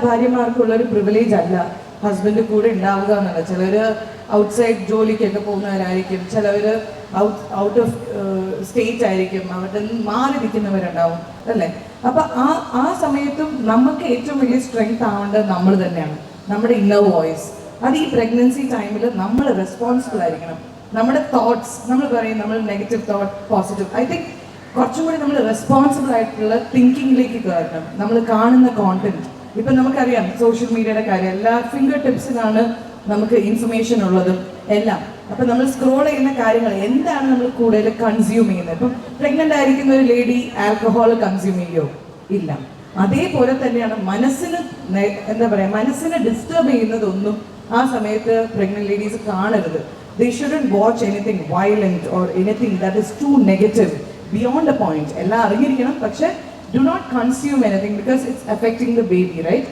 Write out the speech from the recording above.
ഭാര്യമാർക്കുള്ള ഒരു പ്രിവിലേജ് അല്ല ഹസ്ബൻഡ് കൂടെ ഉണ്ടാവുക എന്നുള്ളത്. ചിലർ ഔട്ട്സൈഡ് ജോലിക്കൊക്കെ പോകുന്നവരായിരിക്കും, ചിലവർ ഔട്ട് ഓഫ് സ്റ്റേറ്റ് ആയിരിക്കും, അവരുടെ മാറി നിൽക്കുന്നവരുണ്ടാവും അല്ലേ. അപ്പൊ ആ സമയത്തും നമുക്ക് ഏറ്റവും വലിയ സ്ട്രെങ്ത് ആവേണ്ടത് നമ്മൾ തന്നെയാണ്, നമ്മുടെ ഇന്നർ വോയിസ്. അത് ഈ പ്രഗ്നൻസി ടൈമിൽ നമ്മൾ റെസ്പോൺസിബിൾ ആയിരിക്കണം. നമ്മുടെ തോട്ട്സ്, നമ്മൾ പറയും നമ്മൾ negative thought, positive, I think കുറച്ചും കൂടി നമ്മൾ റെസ്പോൺസിബിൾ ആയിട്ടുള്ള തിങ്കിങ്ങിലേക്ക് കയറണം. നമ്മൾ കാണുന്ന കോണ്ടന്റ്, ഇപ്പം നമുക്കറിയാം സോഷ്യൽ മീഡിയയുടെ കാര്യം, എല്ലാ ഫിംഗർ ടിപ്സിലാണ് നമുക്ക് ഇൻഫർമേഷൻ ഉള്ളതും എല്ലാം. അപ്പം നമ്മൾ സ്ക്രോൾ ചെയ്യുന്ന കാര്യങ്ങൾ എന്താണ് നമ്മൾ കൂടുതൽ കൺസ്യൂം ചെയ്യുന്നത്. ഇപ്പം പ്രഗ്നൻ്റ് ആയിരിക്കുന്ന ഒരു ലേഡി ആൽക്കഹോൾ കൺസ്യൂം ചെയ്യോ? ഇല്ല. അതേപോലെ തന്നെയാണ് മനസ്സിന് എന്താ പറയുക, മനസ്സിനെ ഡിസ്റ്റർബ് ചെയ്യുന്നതൊന്നും ആ സമയത്ത് പ്രഗ്നന്റ് ലേഡീസ് കാണരുത്. They shouldn't watch anything violent or anything that is too negative beyond a point. എല്ലാം അറിഞ്ഞിരിക്കണം, പക്ഷേ do not consume anything because it's affecting the baby, right?